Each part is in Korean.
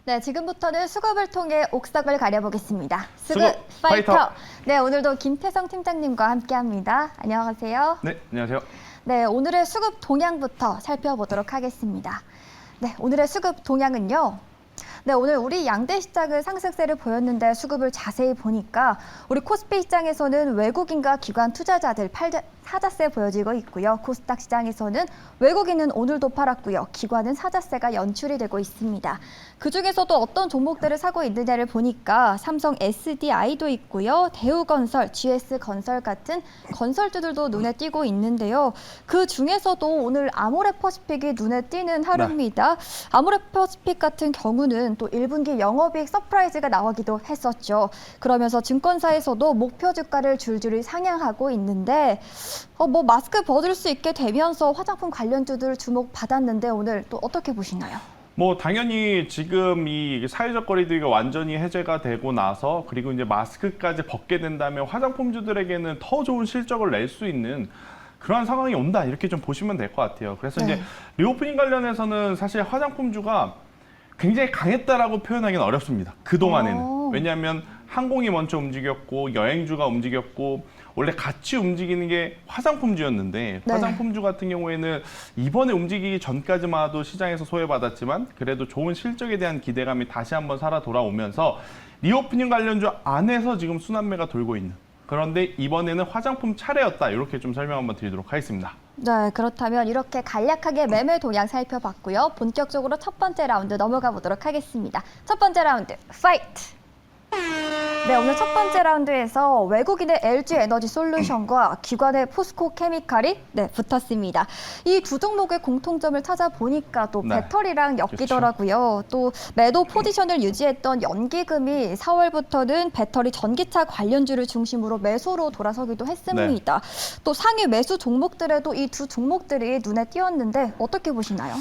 네, 지금부터는 수급을 통해 옥석을 가려보겠습니다. 수급 수급 파이터. 파이터. 네, 오늘도 김태성 팀장님과 함께합니다. 안녕하세요. 네, 안녕하세요. 네, 오늘의 수급 동향부터 살펴보도록 하겠습니다. 네, 오늘의 수급 동향은요. 네, 오늘 우리 양대 시장은 상승세를 보였는데 수급을 자세히 보니까 우리 코스피 시장에서는 외국인과 기관 투자자들 사자세 보여지고 있고요. 코스닥 시장에서는 외국인은 오늘도 팔았고요. 기관은 사자세가 연출이 되고 있습니다. 그중에서도 어떤 종목들을 사고 있느냐를 보니까 삼성 SDI도 있고요. 대우건설, GS건설 같은 건설주들도 눈에 띄고 있는데요. 그 중에서도 오늘 아모레퍼시픽이 눈에 띄는 하루입니다. 아모레퍼시픽 같은 경우는 또 1분기 영업이익 서프라이즈가 나오기도 했었죠. 그러면서 증권사에서도 목표 주가를 줄줄이 상향하고 있는데 마스크 벗을 수 있게 되면서 화장품 관련주들 주목받았는데 오늘 또 어떻게 보시나요? 당연히 지금 이 사회적 거리두기가 완전히 해제가 되고 나서 그리고 이제 마스크까지 벗게 된다면 화장품주들에게는 더 좋은 실적을 낼 수 있는 그러한 상황이 온다 이렇게 좀 보시면 될 것 같아요. 그래서 이제 리오프닝 관련해서는 사실 화장품주가 굉장히 강했다라고 표현하기는 어렵습니다. 그동안에는. 왜냐하면 항공이 먼저 움직였고 여행주가 움직였고 원래 같이 움직이는 게 화장품주였는데 화장품주 같은 경우에는 이번에 움직이기 전까지만 해도 시장에서 소외받았지만 그래도 좋은 실적에 대한 기대감이 다시 한번 살아 돌아오면서 리오프닝 관련주 안에서 지금 순환매가 돌고 있는 그런데 이번에는 화장품 차례였다 이렇게 좀 설명 한번 드리도록 하겠습니다. 네, 그렇다면 이렇게 간략하게 매매 동향 살펴봤고요. 본격적으로 첫 번째 라운드 넘어가 보도록 하겠습니다. 첫 번째 라운드, 파이트! 네, 오늘 첫 번째 라운드에서 외국인의 LG에너지솔루션과 기관의 포스코케미칼이 붙었습니다. 이 두 종목의 공통점을 찾아보니까 또 배터리랑 엮이더라고요. 또 매도 포지션을 유지했던 연기금이 4월부터는 배터리 전기차 관련주를 중심으로 매수로 돌아서기도 했습니다. 또 상위 매수 종목들에도 이 두 종목들이 눈에 띄었는데 어떻게 보시나요?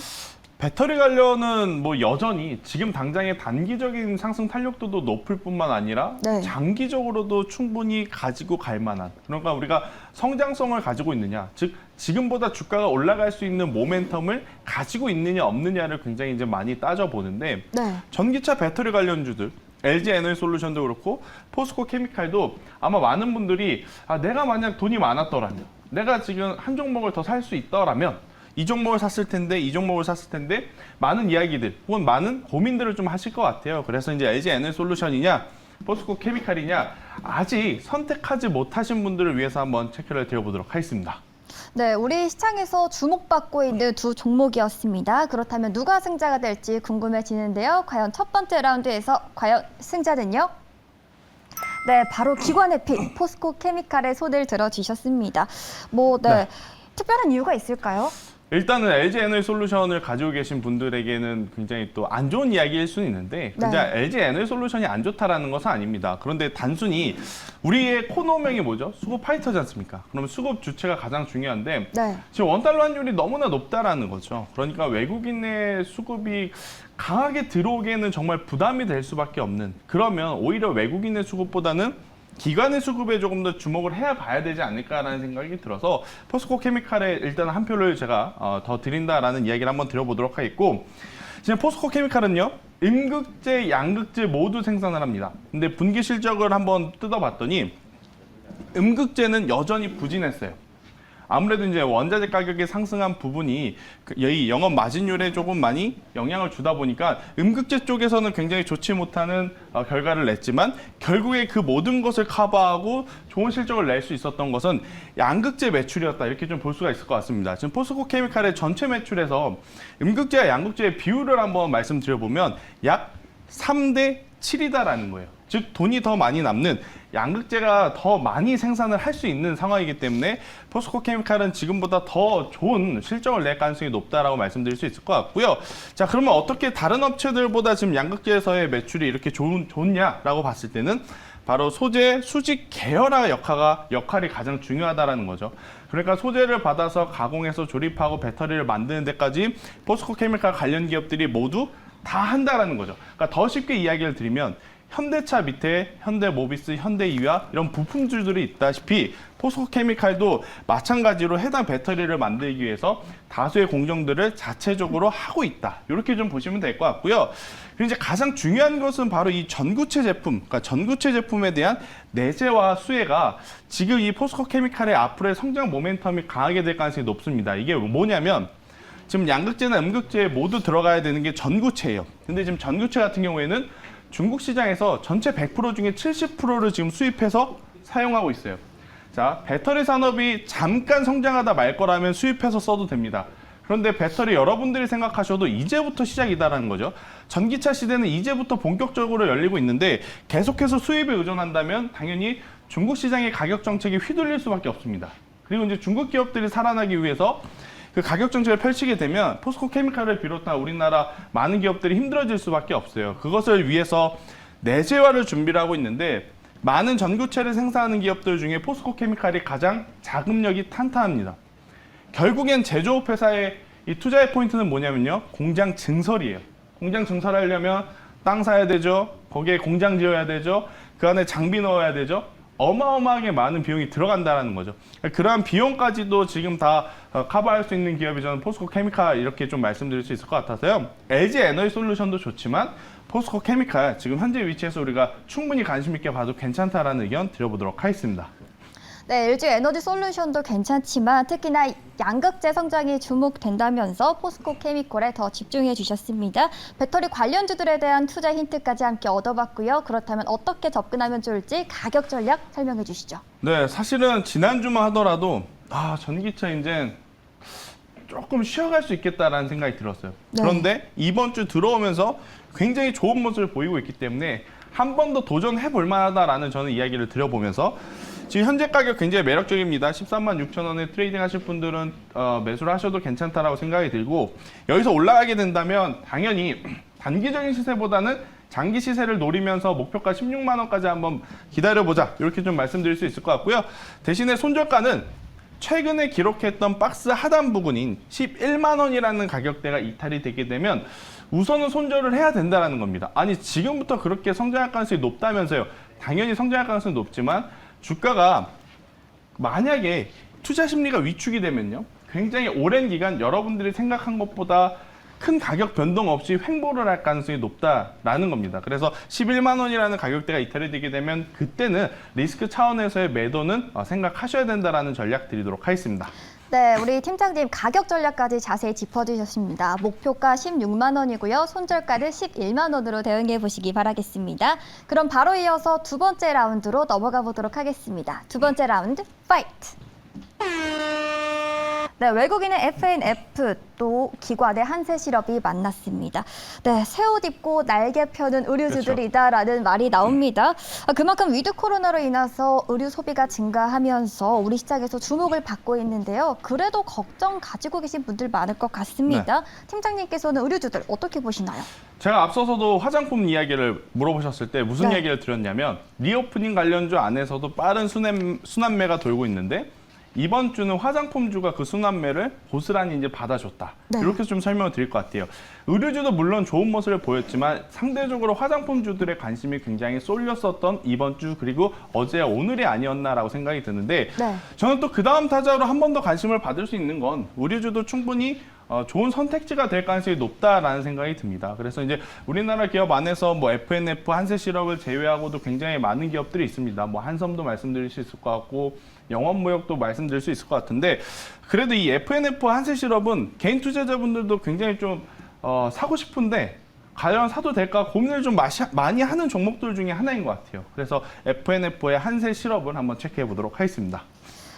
배터리 관련은 여전히 지금 당장의 단기적인 상승 탄력도도 높을 뿐만 아니라 장기적으로도 충분히 가지고 갈 만한 그러니까 우리가 성장성을 가지고 있느냐 즉 지금보다 주가가 올라갈 수 있는 모멘텀을 가지고 있느냐 없느냐를 굉장히 이제 많이 따져보는데 전기차 배터리 관련주들 LG에너지솔루션도 그렇고 포스코케미칼도 아마 많은 분들이 내가 만약 돈이 많았더라면 내가 지금 한 종목을 더 살 수 있더라면 이 종목을 샀을 텐데 이 종목을 샀을 텐데 많은 이야기들 혹은 많은 고민들을 좀 하실 것 같아요. 그래서 이제 LG에너지솔루션이냐 포스코케미칼이냐 아직 선택하지 못하신 분들을 위해서 한번 체크를 드려보도록 하겠습니다. 네, 우리 시장에서 주목받고 있는 두 종목이었습니다. 그렇다면 누가 승자가 될지 궁금해지는데요. 과연 첫 번째 라운드에서 과연 승자는요? 네, 바로 기관의 픽 포스코케미칼의 손을 들어주셨습니다. 특별한 이유가 있을까요? 일단은 LG에너지솔루션을 가지고 계신 분들에게는 굉장히 또 안 좋은 이야기일 수는 있는데 LG에너지솔루션이 안 좋다라는 것은 아닙니다. 그런데 단순히 우리의 코너명이 뭐죠? 수급 파이터지 않습니까? 그러면 수급 주체가 가장 중요한데 지금 원달러 환율이 너무나 높다라는 거죠. 그러니까 외국인의 수급이 강하게 들어오기에는 정말 부담이 될 수밖에 없는 그러면 오히려 외국인의 수급보다는 기관의 수급에 조금 더 주목을 해야 봐야 되지 않을까라는 생각이 들어서 포스코케미칼에 일단 한 표를 제가 더 드린다라는 이야기를 한번 드려보도록 하겠고 지금 포스코케미칼은요 음극재, 양극재 모두 생산을 합니다. 근데 분기 실적을 한번 뜯어봤더니 음극재는 여전히 부진했어요. 아무래도 이제 원자재 가격이 상승한 부분이 이 영업 마진율에 조금 많이 영향을 주다 보니까 음극재 쪽에서는 굉장히 좋지 못하는 결과를 냈지만 결국에 그 모든 것을 커버하고 좋은 실적을 낼 수 있었던 것은 양극재 매출이었다 이렇게 좀 볼 수가 있을 것 같습니다. 지금 포스코케미칼의 전체 매출에서 음극재와 양극재의 비율을 한번 말씀드려보면 약 3대 7이다라는 거예요. 즉 돈이 더 많이 남는 양극재가 더 많이 생산을 할 수 있는 상황이기 때문에 포스코케미칼은 지금보다 더 좋은 실적을 낼 가능성이 높다라고 말씀드릴 수 있을 것 같고요. 자, 그러면 어떻게 다른 업체들보다 지금 양극재에서의 매출이 이렇게 좋냐라고 봤을 때는 바로 소재, 수직 계열화 역할이 가장 중요하다라는 거죠. 그러니까 소재를 받아서 가공해서 조립하고 배터리를 만드는 데까지 포스코케미칼 관련 기업들이 모두 다 한다라는 거죠. 그러니까 더 쉽게 이야기를 드리면 현대차 밑에 현대모비스, 현대이와 이런 부품주들이 있다시피 포스코케미칼도 마찬가지로 해당 배터리를 만들기 위해서 다수의 공정들을 자체적으로 하고 있다. 이렇게 좀 보시면 될 것 같고요. 그리고 이제 가장 중요한 것은 바로 이 전구체 제품, 그러니까 전구체 제품에 대한 내재와 수혜가 지금 이 포스코케미칼의 앞으로의 성장 모멘텀이 강하게 될 가능성이 높습니다. 이게 뭐냐면 지금 양극재나 음극재에 모두 들어가야 되는 게 전구체예요. 근데 지금 전구체 같은 경우에는 중국 시장에서 전체 100% 중에 70%를 지금 수입해서 사용하고 있어요. 자, 배터리 산업이 잠깐 성장하다 말 거라면 수입해서 써도 됩니다. 그런데 배터리 여러분들이 생각하셔도 이제부터 시작이다라는 거죠. 전기차 시대는 이제부터 본격적으로 열리고 있는데 계속해서 수입에 의존한다면 당연히 중국 시장의 가격 정책이 휘둘릴 수밖에 없습니다. 그리고 이제 중국 기업들이 살아나기 위해서 그 가격 정책을 펼치게 되면 포스코케미칼을 비롯한 우리나라 많은 기업들이 힘들어질 수밖에 없어요. 그것을 위해서 내재화를 준비를 하고 있는데 많은 전구체를 생산하는 기업들 중에 포스코케미칼이 가장 자금력이 탄탄합니다. 결국엔 제조업 회사의 이 투자의 포인트는 뭐냐면요. 공장 증설이에요. 공장 증설하려면 땅 사야 되죠. 거기에 공장 지어야 되죠. 그 안에 장비 넣어야 되죠. 어마어마하게 많은 비용이 들어간다는 거죠. 그러한 비용까지도 지금 다 커버할 수 있는 기업이 저는 포스코케미칼 이렇게 좀 말씀드릴 수 있을 것 같아서요. LG 에너지솔루션도 좋지만 포스코케미칼 지금 현재 위치에서 우리가 충분히 관심 있게 봐도 괜찮다라는 의견 드려보도록 하겠습니다. 네, LG 에너지 솔루션도 괜찮지만 특히나 양극재 성장이 주목된다면서 포스코케미칼에 더 집중해 주셨습니다. 배터리 관련주들에 대한 투자 힌트까지 함께 얻어봤고요. 그렇다면 어떻게 접근하면 좋을지 가격 전략 설명해 주시죠. 네, 사실은 지난주만 하더라도 전기차 이제 조금 쉬어갈 수 있겠다라는 생각이 들었어요. 네. 그런데 이번 주 들어오면서 굉장히 좋은 모습을 보이고 있기 때문에 한 번 더 도전해 볼 만하다라는 저는 이야기를 드려보면서 지금 현재 가격 굉장히 매력적입니다. 13만 6천 원에 트레이딩 하실 분들은 매수를 하셔도 괜찮다라고 생각이 들고 여기서 올라가게 된다면 당연히 단기적인 시세보다는 장기 시세를 노리면서 목표가 16만 원까지 한번 기다려보자 이렇게 좀 말씀드릴 수 있을 것 같고요. 대신에 손절가는 최근에 기록했던 박스 하단 부근인 11만 원이라는 가격대가 이탈이 되게 되면 우선은 손절을 해야 된다는 겁니다. 아니 지금부터 그렇게 성장할 가능성이 높다면서요. 당연히 성장할 가능성이 높지만 주가가 만약에 투자 심리가 위축이 되면요. 굉장히 오랜 기간 여러분들이 생각한 것보다 큰 가격 변동 없이 횡보를 할 가능성이 높다라는 겁니다. 그래서 11만 원이라는 가격대가 이탈이 되게 되면 그때는 리스크 차원에서의 매도는 생각하셔야 된다라는 전략 드리도록 하겠습니다. 네, 우리 팀장님 가격 전략까지 자세히 짚어주셨습니다. 목표가 16만 원이고요. 손절가를 11만 원으로 대응해 보시기 바라겠습니다. 그럼 바로 이어서 두 번째 라운드로 넘어가 보도록 하겠습니다. 두 번째 라운드, 파이트! 네, 외국인의 FNF 또 기관의 한세실업이 만났습니다. 네, 새 옷 입고 날개 펴는 의류주들이다라는 말이 나옵니다. 그만큼 위드 코로나로 인해서 의류 소비가 증가하면서 우리 시장에서 주목을 받고 있는데요. 그래도 걱정 가지고 계신 분들 많을 것 같습니다. 네. 팀장님께서는 의류주들 어떻게 보시나요? 제가 앞서서도 화장품 이야기를 물어보셨을 때 무슨 네. 이야기를 드렸냐면 리오프닝 관련주 안에서도 빠른 순환매가 돌고 있는데 이번 주는 화장품주가 그 순환매를 고스란히 이제 받아줬다. 네. 이렇게 좀 설명을 드릴 것 같아요. 의류주도 물론 좋은 모습을 보였지만 상대적으로 화장품주들의 관심이 굉장히 쏠렸었던 이번 주 그리고 어제와 오늘이 아니었나라고 생각이 드는데 네. 저는 또 그 다음 타자로 한 번 더 관심을 받을 수 있는 건 의류주도 충분히 좋은 선택지가 될 가능성이 높다라는 생각이 듭니다. 그래서 이제 우리나라 기업 안에서 뭐 FNF, 한세실업을 제외하고도 굉장히 많은 기업들이 있습니다. 뭐 한섬도 말씀드릴 수 있을 것 같고 영업무역도 말씀드릴 수 있을 것 같은데 그래도 이 FNF, 한세실업은 개인 투자자분들도 굉장히 좀 사고 싶은데 과연 사도 될까 고민을 좀 많이 하는 종목들 중에 하나인 것 같아요. 그래서 FNF의 한세실업을 한번 체크해 보도록 하겠습니다.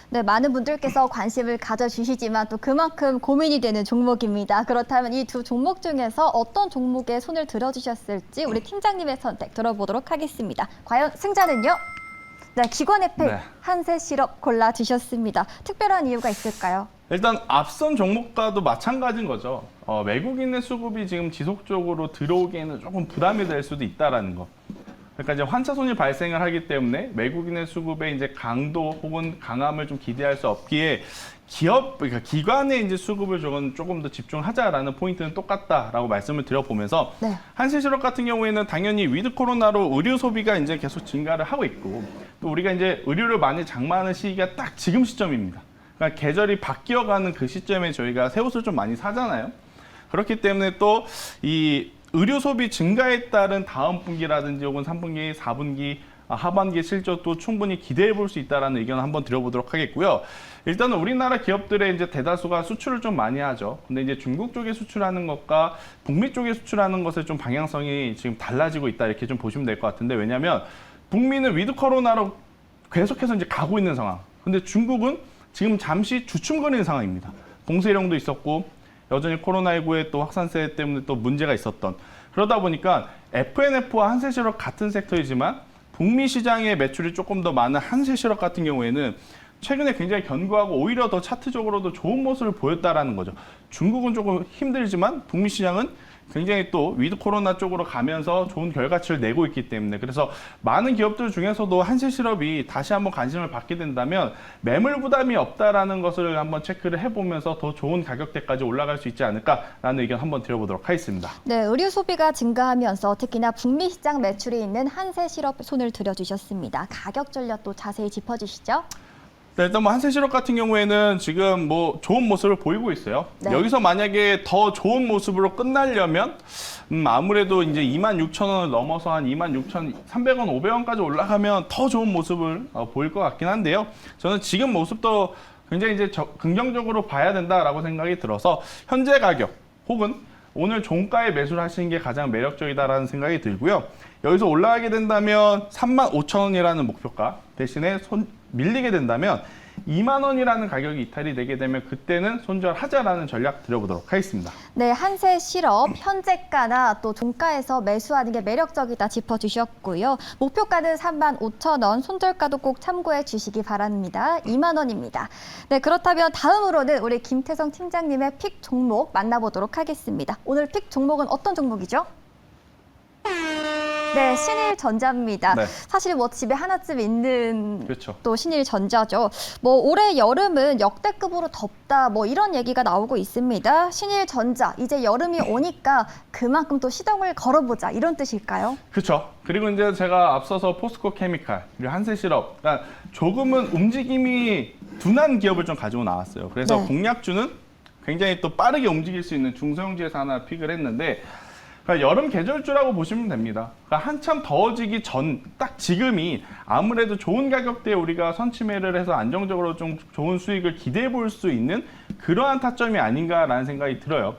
네, 많은 분들께서 관심을 가져주시지만 또 그만큼 고민이 되는 종목입니다. 그렇다면 이 두 종목 중에서 어떤 종목에 손을 들어주셨을지 우리 팀장님의 선택 들어보도록 하겠습니다. 과연 승자는요? 네, 기관에펙 네. 한세실업 골라주셨습니다. 특별한 이유가 있을까요? 일단 앞선 종목과도 마찬가지인 거죠. 외국인의 수급이 지금 지속적으로 들어오기에는 조금 부담이 될 수도 있다라는 거. 그러니까 이제 환차손이 발생을 하기 때문에 외국인의 수급에 이제 강도 혹은 강함을 좀 기대할 수 없기에 그러니까 기관의 이제 수급을 조금 더 집중하자라는 포인트는 똑같다라고 말씀을 드려보면서 네. 한세실업 같은 경우에는 당연히 위드 코로나로 의료 소비가 이제 계속 증가를 하고 있고 또 우리가 이제 의료를 많이 장만하는 시기가 딱 지금 시점입니다. 그러니까 계절이 바뀌어가는 그 시점에 저희가 새 옷을 좀 많이 사잖아요. 그렇기 때문에 또 이 의료 소비 증가에 따른 다음 분기라든지 혹은 3분기, 4분기, 하반기 실적도 충분히 기대해 볼 수 있다는 의견을 한번 드려보도록 하겠고요. 일단은 우리나라 기업들의 이제 대다수가 수출을 좀 많이 하죠. 근데 이제 중국 쪽에 수출하는 것과 북미 쪽에 수출하는 것의 좀 방향성이 지금 달라지고 있다 이렇게 좀 보시면 될 것 같은데 왜냐하면 북미는 위드 코로나로 계속해서 이제 가고 있는 상황. 근데 중국은 지금 잠시 주춤거리는 상황입니다. 봉쇄령도 있었고 여전히 코로나19의 또 확산세 때문에 또 문제가 있었던 그러다 보니까 F&F와 한세실업 같은 섹터이지만 북미 시장의 매출이 조금 더 많은 한세실업 같은 경우에는 최근에 굉장히 견고하고 오히려 더 차트적으로도 좋은 모습을 보였다라는 거죠. 중국은 조금 힘들지만 북미 시장은 굉장히 또 위드 코로나 쪽으로 가면서 좋은 결과치를 내고 있기 때문에 그래서 많은 기업들 중에서도 한세실업이 다시 한번 관심을 받게 된다면 매물 부담이 없다라는 것을 한번 체크를 해보면서 더 좋은 가격대까지 올라갈 수 있지 않을까라는 의견 한번 드려보도록 하겠습니다. 네, 의류 소비가 증가하면서 특히나 북미 시장 매출이 있는 한세실업 손을 들어주셨습니다. 가격 전략도 자세히 짚어주시죠. 네, 일단 뭐 한세실업 같은 경우에는 지금 뭐 좋은 모습을 보이고 있어요. 네. 여기서 만약에 더 좋은 모습으로 끝나려면 아무래도 이제 26,000원을 넘어서 한 26,300원, 500원까지 올라가면 더 좋은 모습을 보일 것 같긴 한데요. 저는 지금 모습도 굉장히 이제 긍정적으로 봐야 된다라고 생각이 들어서 현재 가격 혹은 오늘 종가에 매수를 하시는 게 가장 매력적이다라는 생각이 들고요. 여기서 올라가게 된다면 35,000원이라는 목표가 대신에 밀리게 된다면 2만 원이라는 가격이 이탈이 되게 되면 그때는 손절하자라는 전략 드려보도록 하겠습니다. 네, 한세실업 현재가나 또 종가에서 매수하는 게 매력적이다 짚어주셨고요. 목표가는 35,000원, 손절가도 꼭 참고해 주시기 바랍니다. 2만 원입니다. 네, 그렇다면 다음으로는 우리 김태성 팀장님의 픽 종목 만나보도록 하겠습니다. 오늘 픽 종목은 어떤 종목이죠? 네, 신일전자입니다. 네. 사실 뭐 집에 하나쯤 있는 그렇죠. 또 신일전자죠. 뭐 올해 여름은 역대급으로 덥다 뭐 이런 얘기가 나오고 있습니다. 신일전자 이제 여름이 오니까 그만큼 또 시동을 걸어보자 이런 뜻일까요? 그렇죠. 그리고 이제 제가 앞서서 포스코 케미칼 그리고 한세실업 그러니까 조금은 움직임이 둔한 기업을 좀 가지고 나왔어요. 그래서 네. 공략주는 굉장히 또 빠르게 움직일 수 있는 중소형주에서 하나 픽을 했는데 그러니까 여름 계절주라고 보시면 됩니다. 그러니까 한참 더워지기 전, 딱 지금이 아무래도 좋은 가격대에 우리가 선취매를 해서 안정적으로 좀 좋은 수익을 기대해 볼 수 있는 그러한 타점이 아닌가라는 생각이 들어요.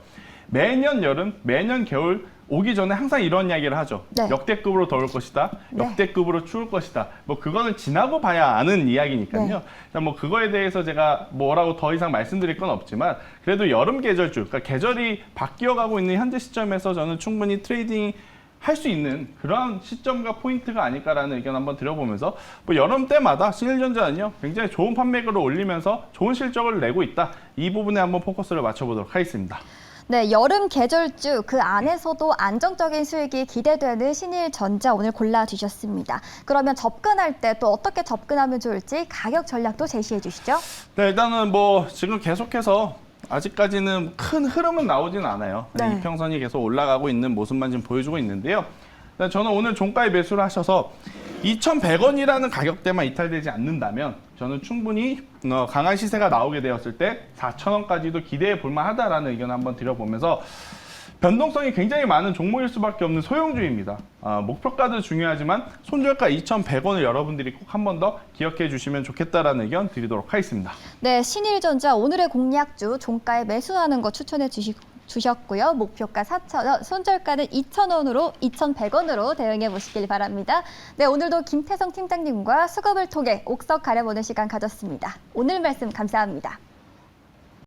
매년 여름, 매년 겨울 오기 전에 항상 이런 이야기를 하죠. 네. 역대급으로 더울 것이다. 네. 역대급으로 추울 것이다. 뭐 그거는 지나고 봐야 아는 이야기니까요. 네. 뭐 그거에 대해서 제가 뭐라고 더 이상 말씀드릴 건 없지만 그래도 여름 계절주, 그러니까 계절이 바뀌어가고 있는 현재 시점에서 저는 충분히 트레이딩 할 수 있는 그런 시점과 포인트가 아닐까라는 의견 한번 드려보면서 뭐 여름 때마다 신일전자는요 굉장히 좋은 판매額을 올리면서 좋은 실적을 내고 있다. 이 부분에 한번 포커스를 맞춰보도록 하겠습니다. 네, 여름 계절주 그 안에서도 안정적인 수익이 기대되는 신일전자 오늘 골라주셨습니다. 그러면 접근할 때 또 어떻게 접근하면 좋을지 가격 전략도 제시해 주시죠. 네, 일단은 뭐 지금 계속해서 아직까지는 큰 흐름은 나오진 않아요. 네. 이평선이 계속 올라가고 있는 모습만 지금 보여주고 있는데요. 저는 오늘 종가에 매수를 하셔서 2,100원이라는 가격대만 이탈되지 않는다면 저는 충분히 강한 시세가 나오게 되었을 때 4,000원까지도 기대해 볼 만하다라는 의견을 한번 드려보면서 변동성이 굉장히 많은 종목일 수밖에 없는 소형주입니다. 목표가도 중요하지만 손절가 2,100원을 여러분들이 꼭 한 번 더 기억해 주시면 좋겠다라는 의견 드리도록 하겠습니다. 네, 신일전자 오늘의 공략주 종가에 매수하는 거 추천해 주셨고요. 목표가 4,000원, 손절가는 2,000원으로 2,100원으로 대응해 보시길 바랍니다. 네, 오늘도 김태성 팀장님과 수급을 통해 옥석 가려보는 시간 가졌습니다. 오늘 말씀 감사합니다.